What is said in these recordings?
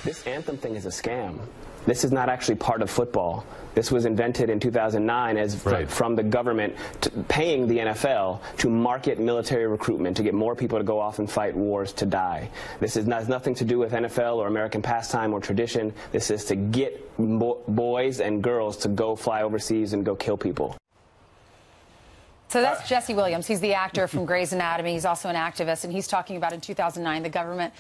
This anthem thing is a scam. This is not actually part of football. This was invented in 2009 as from the government paying the NFL to market military recruitment, to get more people to go off and fight wars to die. This has nothing to do with NFL or American pastime or tradition. This is to get boys and girls to go fly overseas and go kill people. So that's Jesse Williams. He's the actor from Grey's Anatomy. He's also an activist, and he's talking about in 2009 the government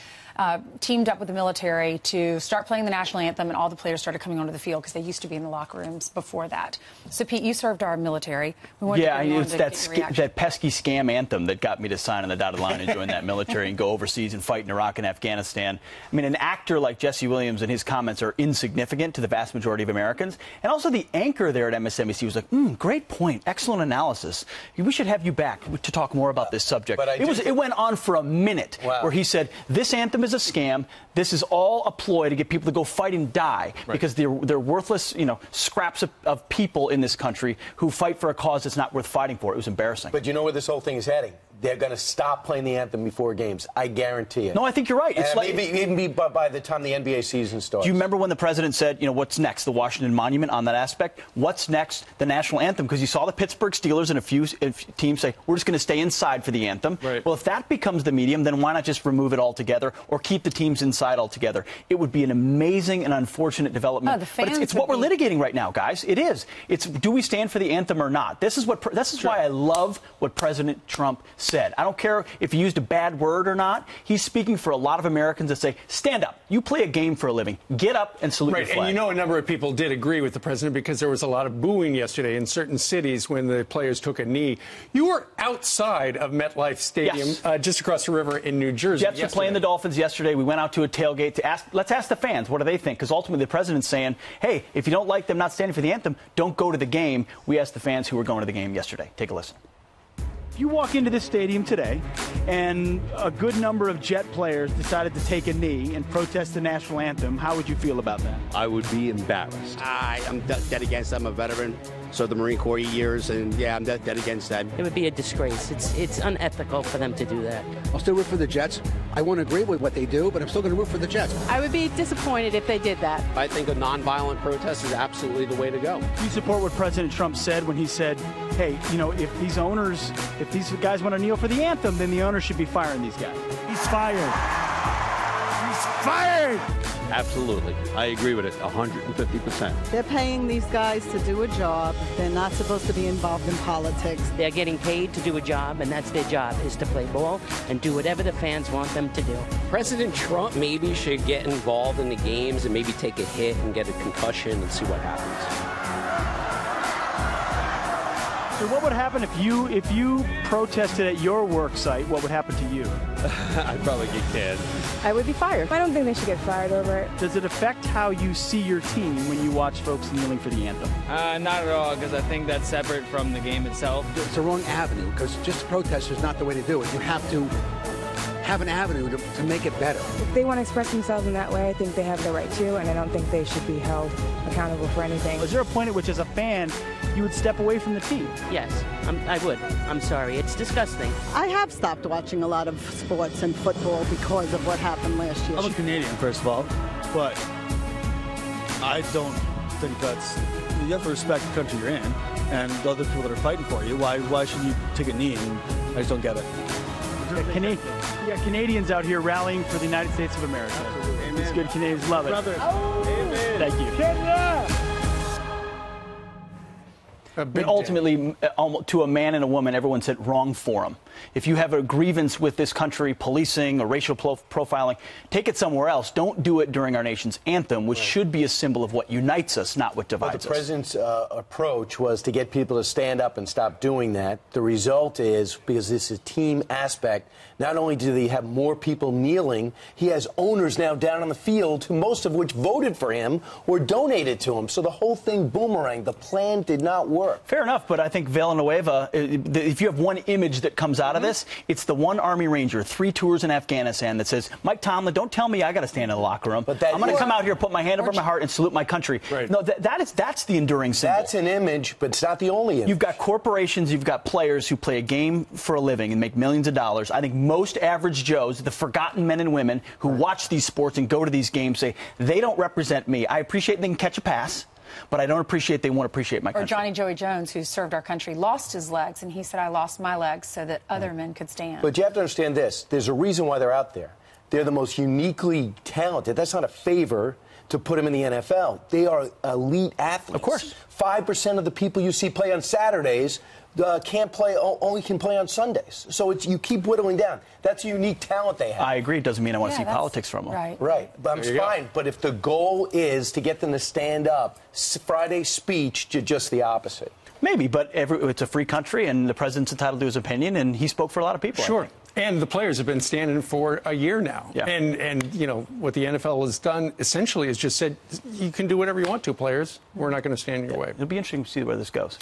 teamed up with the military to start playing the national anthem, and all the players started coming onto the field because they used to be in the locker rooms before that. So, Pete, you served our military. Yeah, it's that pesky scam anthem that got me to sign on the dotted line and join that military and go overseas and fight in Iraq and Afghanistan. I mean, an actor like Jesse Williams and his comments are insignificant to the vast majority of Americans. And also the anchor there at MSNBC was like, great point, excellent analysis. We should have you back to talk more about this subject. It went on for a minute where he said, this anthem is a scam. This is all a ploy to get people to go fight and die because they're worthless, scraps of people in this country who fight for a cause that's not worth fighting for. It was embarrassing. But you know where this whole thing is heading? They're going to stop playing the anthem before games. I guarantee it. No, I think you're right. It's like even by the time the NBA season starts. Do you remember when the president said, what's next? The Washington Monument on that aspect? What's next? The national anthem? Because you saw the Pittsburgh Steelers and a few teams say, we're just going to stay inside for the anthem. Right. Well, if that becomes the medium, then why not just remove it altogether or keep the teams inside altogether? It would be an amazing and unfortunate development. But it's what we're litigating right now, guys. It is. It's do we stand for the anthem or not? This is why I love what President Trump said. I don't care if he used a bad word or not. He's speaking for a lot of Americans that say, stand up. You play a game for a living. Get up and salute your flag. And a number of people did agree with the president because there was a lot of booing yesterday in certain cities when the players took a knee. You were outside of MetLife Stadium, just across the river in New Jersey. Jets were playing the Dolphins yesterday. We went out to a tailgate to let's ask the fans, what do they think? Because ultimately the president's saying, hey, if you don't like them not standing for the anthem, don't go to the game. We asked the fans who were going to the game yesterday. Take a listen. You walk into this stadium today, and a good number of Jet players decided to take a knee and protest the national anthem. How would you feel about that? I would be embarrassed. I'm dead against that. I'm a veteran, served the Marine Corps years, and I'm dead against that. It would be a disgrace. It's unethical for them to do that. I'll still root for the Jets. I won't agree with what they do, but I'm still going to root for the Jets. I would be disappointed if they did that. I think a nonviolent protest is absolutely the way to go. Do you support what President Trump said when he said, hey, if these guys want to kneel for the anthem, then the owners should be firing these guys? He's fired. He's fired! Absolutely. I agree with it 150%. They're paying these guys to do a job. They're not supposed to be involved in politics. They're getting paid to do a job, and that's their job, is to play ball and do whatever the fans want them to do. President Trump maybe should get involved in the games and maybe take a hit and get a concussion and see what happens. So what would happen if you protested at your work site? What would happen to you? I'd probably get canned. I would be fired. I don't think they should get fired over it. Does it affect how you see your team when you watch folks kneeling for the anthem? Not at all, because I think that's separate from the game itself. It's the wrong avenue, because just protest is not the way to do it. You have to have an avenue to make it better. If they want to express themselves in that way, I think they have the right to, and I don't think they should be held accountable for anything. Is there a point at which, as a fan, you would step away from the team? Yes, I would. I'm sorry. It's disgusting. I have stopped watching a lot of sports and football because of what happened last year. I'm a Canadian, first of all, but I don't think that's... You have to respect the country you're in and the other people that are fighting for you. Why should you take a knee? And I just don't get it. Canadians out here rallying for the United States of America. Amen. These good Canadians love it. Brother. Oh. Thank you. Kenya! But ultimately, to a man and a woman, everyone said wrong for them. If you have a grievance with this country, policing or racial profiling, take it somewhere else. Don't do it during our nation's anthem, which should be a symbol of what unites us, not what divides us. The president's approach was to get people to stand up and stop doing that. The result is, because this is a team aspect, not only do they have more people kneeling, he has owners now down on the field, most of which voted for him or donated to him. So the whole thing boomerang. The plan did not work. Fair enough, but I think Villanueva, if you have one image that comes out out of this. It's the one Army Ranger, 3 tours in Afghanistan, that says, Mike Tomlin, don't tell me I got to stand in the locker room. But I'm going to come out here, put my hand over my heart, and salute my country. Right. No, that's the enduring symbol. That's an image, but it's not the only image. You've got corporations, you've got players who play a game for a living and make millions of dollars. I think most average Joes, the forgotten men and women who watch these sports and go to these games, say, they don't represent me. I appreciate they can catch a pass, but I don't appreciate they won't appreciate my country. Or Johnny Joey Jones, who served our country, lost his legs, and he said, I lost my legs so that other men could stand. But you have to understand this. There's a reason why they're out there. They're the most uniquely talented. That's not a favor to put them in the NFL. They are elite athletes. Of course. 5% of the people you see play on Saturdays only can play on Sundays. So you keep whittling down. That's a unique talent they have. I agree. It doesn't mean I want to see politics from them. Right. But I'm fine. But if the goal is to get them to stand up, Friday's speech did just the opposite. Maybe, but it's a free country, and the president's entitled to his opinion, and he spoke for a lot of people. Sure. And the players have been standing for a year now. Yeah. And you know, what the NFL has done essentially is just said, you can do whatever you want to, players. We're not going to stand in your way. It'll be interesting to see where this goes.